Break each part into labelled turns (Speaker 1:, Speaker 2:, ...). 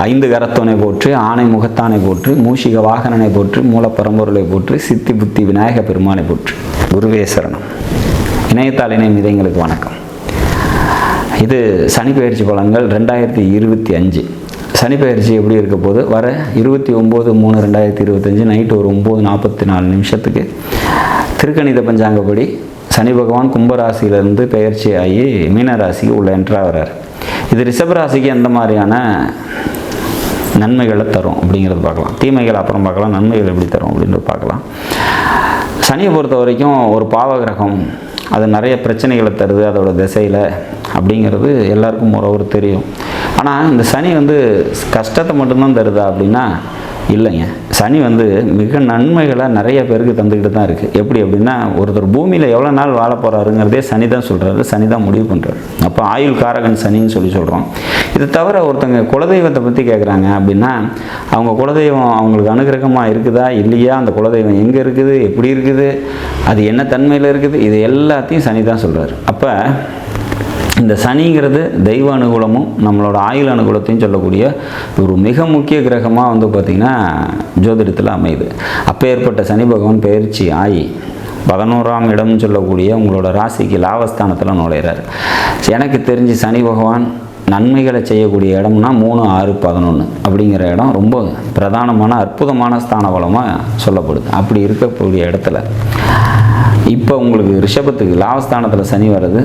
Speaker 1: ஐந்து கரத்தோனை போற்று, ஆணை முகத்தானை போற்று, மூஷிக வாகனனை போற்று, மூலப்பரம்பொருளை போற்று, சித்தி புத்தி விநாயக பெருமானை போற்று. குருவே சரணம். இணையத்தாள் இணையம் இதயங்களுக்கு வணக்கம். இது சனிப்பெயர்ச்சி பலன்கள் 2025. சனிப்பெயர்ச்சி எப்படி இருக்க போது வர 29/3/2025 நைட்டு ஒரு 9:44 திருக்கணித பஞ்சாங்கப்படி சனி பகவான் கும்பராசியிலிருந்து பெயர்ச்சி ஆகி மீனராசிக்கு உள்ள என்ட்ராகிறார். இது ரிஷபராசிக்கு எந்த மாதிரியான நன்மைகளை தரும் அப்படிங்கிறது பார்க்கலாம். தீமைகள் அப்புறம் பார்க்கலாம், நன்மைகள் எப்படி தரும் அப்படின்றது பார்க்கலாம். சனியை பொறுத்த வரைக்கும் ஒரு பாவகிரகம், அது நிறைய பிரச்சனைகளை தருது அதோட திசையில் அப்படிங்கிறது எல்லாருக்கும் ஒரு தெரியும். ஆனால் இந்த சனி கஷ்டத்தை மட்டும்தான் தருதா அப்படின்னா இல்லைங்க. சனி மிக நன்மைகளை நிறைய பேருக்கு தந்துக்கிட்டு தான் இருக்குது. எப்படி அப்படின்னா, ஒருத்தர் பூமியில் எவ்வளோ நாள் வாழ போகிறாருங்கிறதே சனி தான் சொல்கிறாரு, சனி தான் முடிவு பண்ணுறாரு. அப்போ ஆயுள் காரகன் சனின்னு சொல்கிறோம். இதை தவிர ஒருத்தங்க குலதெய்வத்தை பற்றி கேட்குறாங்க அப்படின்னா, அவங்க குலதெய்வம் அவங்களுக்கு அனுகிரகமாக இருக்குதா இல்லையா, அந்த குலதெய்வம் எங்கே இருக்குது, எப்படி இருக்குது, அது என்ன தன்மையில் இருக்குது, இது எல்லாத்தையும் சனி தான் சொல்கிறார். அப்போ இந்த சனிங்கிறது தெய்வ அனுகூலமும் நம்மளோட ஆயுள் அனுகூலத்தையும் சொல்லக்கூடிய ஒரு மிக முக்கிய கிரகமாக பார்த்திங்கன்னா ஜோதிடத்தில் அமையுது. அப்போ ஏற்பட்ட சனி பகவான் பெயர்ச்சி ஆகி 11ஆம் இடம்னு சொல்லக்கூடிய உங்களோட ராசிக்கு லாபஸ்தானத்தில் நுழைகிறார். எனக்கு தெரிஞ்சு சனி பகவான் நன்மைகளை செய்யக்கூடிய இடம்னா 3, 6, 11 அப்படிங்கிற இடம் ரொம்ப பிரதானமான அற்புதமான ஸ்தான பலமாக சொல்லப்படுது. அப்படி இருக்கக்கூடிய இடத்துல இப்போ உங்களுக்கு ரிஷபத்துக்கு லாபஸ்தானத்தில் சனி வர்றது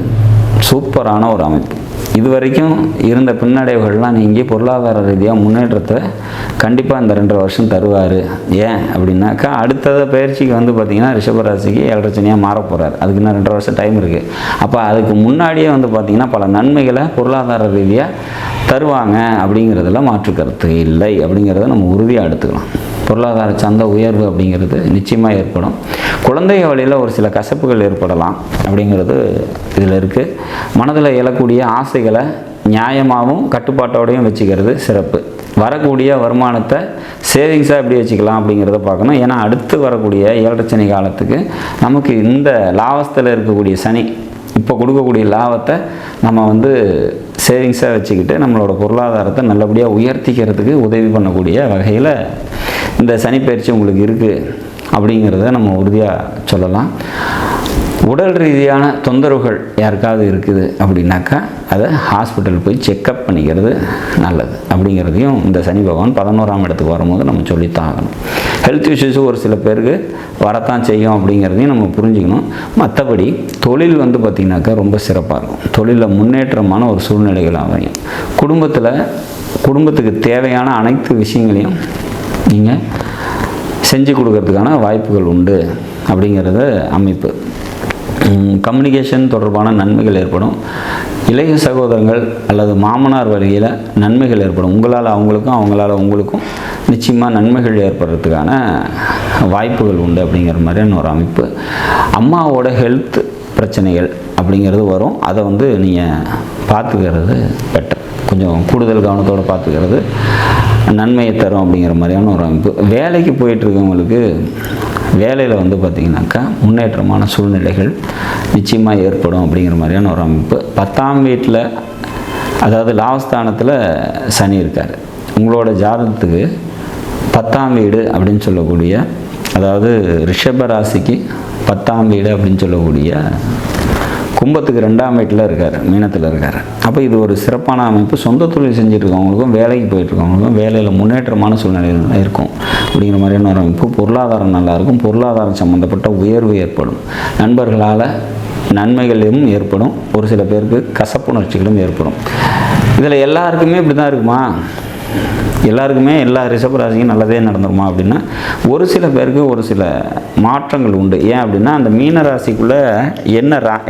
Speaker 1: சூப்பரான ஒரு அமைப்பு. இது வரைக்கும் இருந்த பின்னடைவுகள்லாம் நீங்கி பொருளாதார ரீதியாக முன்னேற்றத்தை கண்டிப்பாக இந்த 2.5 வருஷம் தருவார். ஏன் அப்படின்னாக்கா, அடுத்தது பயிற்சிக்கு பார்த்திங்கன்னா ரிஷபராசிக்கு 7.5 சனியாக மாற போகிறார். அதுக்கு இன்னும் 2.5 வருஷம் டைம் இருக்குது. அப்போ அதுக்கு முன்னாடியே பார்த்திங்கன்னா பல நன்மைகளை பொருளாதார ரீதியாக தருவாங்க அப்படிங்கிறதுல மாற்று கருத்து இல்லை அப்படிங்கிறத நம்ம உறுதியாக எடுத்துக்கலாம். பொருளாதார சந்த உயர்வு அப்படிங்கிறது நிச்சயமாக ஏற்படும். குழந்தைய வழியில் ஒரு சில கசப்புகள் ஏற்படலாம் அப்படிங்கிறது இதில் இருக்குது. மனதில் எழக்கூடிய ஆசைகளை நியாயமாகவும் கட்டுப்பாட்டோடையும் வச்சுக்கிறது சிறப்பு. வரக்கூடிய வருமானத்தை சேவிங்ஸாக எப்படி வச்சுக்கலாம் அப்படிங்கிறத பார்க்கணும். ஏன்னா அடுத்து வரக்கூடிய 7.5 சனி காலத்துக்கு நமக்கு இந்த லாபத்தில் இருக்கக்கூடிய சனி இப்போ கொடுக்கக்கூடிய லாபத்தை நம்ம சேவிங்ஸாக வச்சுக்கிட்டு நம்மளோட பொருளாதாரத்தை நல்லபடியாக உயர்த்திக்கிறதுக்கு உதவி பண்ணக்கூடிய வகையில் இந்த சனிப்பெயர்ச்சி உங்களுக்கு இருக்குது அப்படிங்கிறத நம்ம உறுதியாக சொல்லலாம். உடல் ரீதியான தொந்தரவுகள் யாருக்காவது இருக்குது அப்படின்னாக்கா அதை ஹாஸ்பிட்டல் போய் செக்கப் பண்ணிக்கிறது நல்லது அப்படிங்கிறதையும் இந்த சனி பகவான் 11ஆம் இடத்துக்கு வரும்போது நம்ம சொல்லித்தான் ஆகணும். ஹெல்த் இஷ்யூஸ் ஒரு சில பேருக்கு வரத்தான் செய்யும் அப்படிங்கிறதையும் நம்ம புரிஞ்சுக்கணும். மற்றபடி தொழில் பார்த்திங்கனாக்கா ரொம்ப சிறப்பாக இருக்கும். தொழிலில் முன்னேற்றமான ஒரு சூழ்நிலைகள் அமையும். குடும்பத்துக்கு தேவையான அனைத்து விஷயங்களையும் நீங்கள் செஞ்சு கொடுக்கறதுக்கான வாய்ப்புகள் உண்டு அப்படிங்கிறது அமைப்பு. கம்யூனிகேஷன் தொடர்பான நன்மைகள் ஏற்படும். இளைய சகோதரங்கள் அல்லது மாமனார் வழியில் நன்மைகள் ஏற்படும். உங்களால் அவங்களுக்கும் அவங்களால் உங்களுக்கும் நிச்சயமாக நன்மைகள் ஏற்படுறதுக்கான வாய்ப்புகள் உண்டு அப்படிங்கிற மாதிரியான ஒரு அமைப்பு. அம்மாவோட ஹெல்த் பிரச்சனைகள் அப்படிங்கிறது வரும். அதை நீங்கள் பார்த்துக்கிறது பெட்டர். கொஞ்சம் கூடுதல் கவனத்தோடு பார்த்துக்கிறது நன்மையை தரும் அப்படிங்கிற மாதிரியான ஒரு அமைப்பு. வேலைக்கு போயிட்டுருக்கவங்களுக்கு வேலையில் பார்த்திங்கனாக்கா முன்னேற்றமான சூழ்நிலைகள் நிச்சயமாக ஏற்படும் அப்படிங்கிற மாதிரியான ஒரு அமைப்பு. 10ஆம் வீட்டில் அதாவது லாபஸ்தானத்தில் சனி இருக்கார். உங்களோட ஜாதகத்துக்கு 10ஆம் வீடு அப்படின்னு சொல்லக்கூடிய, அதாவது ரிஷப ராசிக்கு 10ஆம் வீடு அப்படின்னு சொல்லக்கூடிய கும்பத்துக்கு 2ஆம் வீட்டில் இருக்கார், மீனத்தில் இருக்கார். அப்போ இது ஒரு சிறப்பான அமைப்பு. சொந்த தொழில் செஞ்சுட்ருக்கவங்களுக்கும் வேலைக்கு போயிட்டுருக்கவங்களுக்கும் வேலையில் முன்னேற்றமான சூழ்நிலைகள் இருக்கும் அப்படிங்கிற மாதிரியான ஒரு அமைப்பு. பொருளாதாரம் நல்லாயிருக்கும். பொருளாதாரம் சம்மந்தப்பட்ட உயர்வு ஏற்படும். நண்பர்களால் நன்மைகளும் ஏற்படும். ஒரு சில பேருக்கு கசப்புணர்ச்சிகளும் ஏற்படும். இதில் எல்லாருக்குமே இப்படி தான் இருக்குமா? எல்லாருக்குமே எல்லா ரிஷபராசிக்கும் நல்லதே நடந்துருமா அப்படின்னா ஒரு சில பேருக்கு ஒரு சில மாற்றங்கள் உண்டு. ஏன் அப்படின்னா, அந்த மீனராசிக்குள்ளே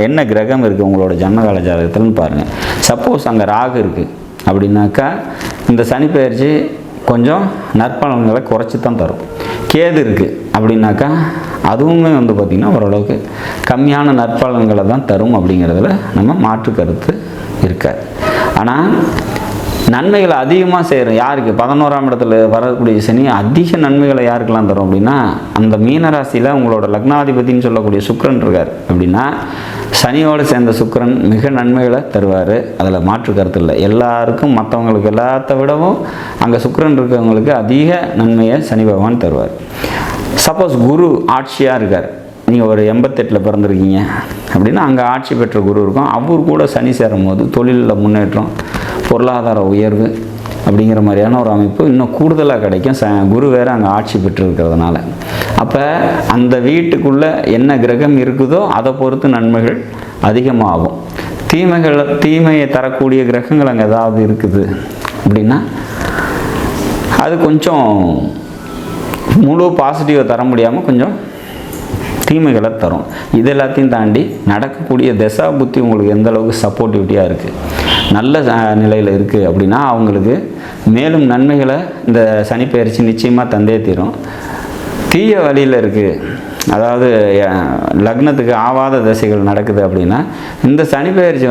Speaker 1: என்ன கிரகம் இருக்குது உங்களோட ஜன்மகால ஜாதகத்தில்னு பாருங்கள். சப்போஸ் அங்கே ராகு இருக்குது அப்படின்னாக்கா இந்த சனிப்பெயர்ச்சி கொஞ்சம் நற்பலன்களை குறைச்சி தான் தரும். கேது இருக்குது அப்படின்னாக்கா அதுவுமே பார்த்திங்கன்னா ஓரளவுக்கு கம்மியான நற்பலன்களை தான் தரும் அப்படிங்கிறதுல நம்ம மாற்று கருத்து இருக்காது. ஆனால் நன்மைகளை அதிகமாக செய்கிறோம். யாருக்கு? 11ஆம் இடத்துல வரக்கூடிய சனி அதிக நன்மைகளை யாருக்கெல்லாம் தரும் அப்படின்னா, அந்த மீனராசியில் உங்களோட லக்னாதிபதினு சொல்லக்கூடிய சுக்கிரன் இருக்கார் அப்படின்னா, சனியோடு சேர்ந்த சுக்கிரன் மிக நன்மைகளை தருவார். அதில் மாற்று கருத்து இல்லை. எல்லாருக்கும் மற்றவங்களுக்கு எல்லாத்த விடவும் அங்கே சுக்கிரன் இருக்கிறவங்களுக்கு அதிக நன்மையை சனி பகவான் தருவார். சப்போஸ் குரு ஆட்சியாக இருக்கார், நீங்கள் ஒரு 88 பிறந்திருக்கீங்க அப்படின்னா அங்கே ஆட்சி பெற்ற குரு இருக்கும். அவர் கூட சனி சேரும் போது தொழிலில் முன்னேற்றம், பொருளாதார உயர்வு அப்படிங்கிற மாதிரியான ஒரு அமைப்பு இன்னும் கூடுதலாக கிடைக்கும். குரு வேறு அங்கே ஆட்சி பெற்றிருக்கிறதுனால. அப்போ அந்த வீட்டுக்குள்ளே என்ன கிரகம் இருக்குதோ அதை பொறுத்து நன்மைகள் அதிகமாகும். தீமையை தரக்கூடிய கிரகங்கள் அங்கே ஏதாவது இருக்குது அப்படின்னா அது கொஞ்சம் முழு பாசிட்டிவை தர முடியாமல் கொஞ்சம் தீமைகளை தரும். இது எல்லாத்தையும் தாண்டி நடக்கக்கூடிய தசா புத்தி உங்களுக்கு எந்த அளவுக்கு சப்போர்ட்டிவிட்டியாக இருக்குது, நல்ல நிலையில் இருக்குது அப்படின்னா அவங்களுக்கு மேலும் நன்மைகளை இந்த சனிப்பெயர்ச்சி நிச்சயமாக தந்தே தீரும். தீய வழியில் இருக்குது, அதாவது லக்னத்துக்கு ஆவாத திசைகள் நடக்குது அப்படின்னா இந்த சனிப்பெயர்ச்சி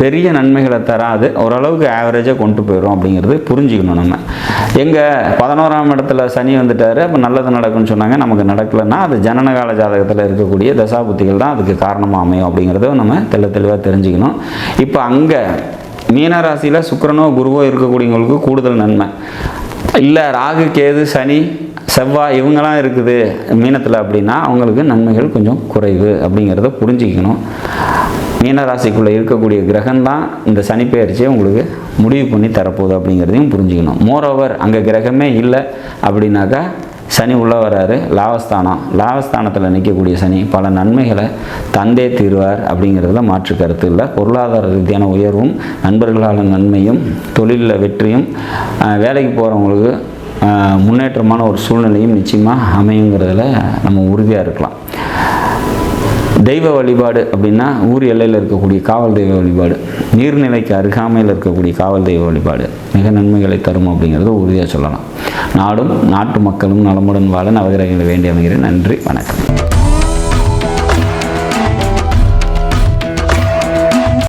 Speaker 1: பெரிய நன்மைகளை தராது, ஓரளவுக்கு ஆவரேஜாக கொண்டு போயிடும் அப்படிங்கிறது புரிஞ்சுக்கணும். நம்ம எங்கே 11ஆம் இடத்துல சனி வந்துட்டார், அப்போ நல்லது நடக்கும்னு சொன்னாங்க, நமக்கு நடக்கலைன்னா அது ஜனனகால ஜாதகத்தில் இருக்கக்கூடிய தசாபுத்திகள் தான் அதுக்கு காரணமாக அமையும் அப்படிங்கிறத நம்ம தெளிவாக தெரிஞ்சுக்கணும். இப்போ அங்கே மீனராசியில் சுக்கிரனோ குருவோ இருக்கக்கூடியவங்களுக்கு கூடுதல் நன்மை இல்லை. ராகு கேது சனி செவ்வாய் இவங்கெல்லாம் இருக்குது மீனத்தில் அப்படின்னா அவங்களுக்கு நன்மைகள் கொஞ்சம் குறைவு அப்படிங்கிறத புரிஞ்சுக்கணும். மீனராசிக்குள்ளே இருக்கக்கூடிய கிரகம்தான் இந்த சனிப்பெயர்ச்சியை உங்களுக்கு முடிவு பண்ணி தரப்போகுது அப்படிங்கிறதையும் புரிஞ்சுக்கணும். மோரோவர் அங்கே கிரகமே இல்லை அப்படின்னாக்கா சனி உள்ளே வராரு, லாபஸ்தானத்தில் நிற்கக்கூடிய சனி பல நன்மைகளை தந்தே தீர்வார் அப்படிங்கிறதுல மாற்று கருத்து இல்லை. பொருளாதார ரீதியான உயர்வும், நண்பர்களால் நன்மையும், தொழிலில் வெற்றியும், வேலைக்கு போகிறவங்களுக்கு முன்னேற்றமான ஒரு சூழ்நிலையும் நிச்சயமாக அமையுங்கிறதுல நம்ம உறுதியாக இருக்கலாம். தெய்வ வழிபாடு அப்படின்னா ஊர் எல்லையில் இருக்கக்கூடிய காவல் தெய்வ வழிபாடு, நீர்நிலைக்கு அருகாமையில் இருக்கக்கூடிய காவல் தெய்வ வழிபாடு மிக நன்மைகளை தரும் அப்படிங்கிறத உறுதியாக சொல்லலாம். நாடும் நாட்டு மக்களும் நலமுடன் வாழ நவகிரகங்களை வேண்டி அமைகிறேன். நன்றி, வணக்கம்.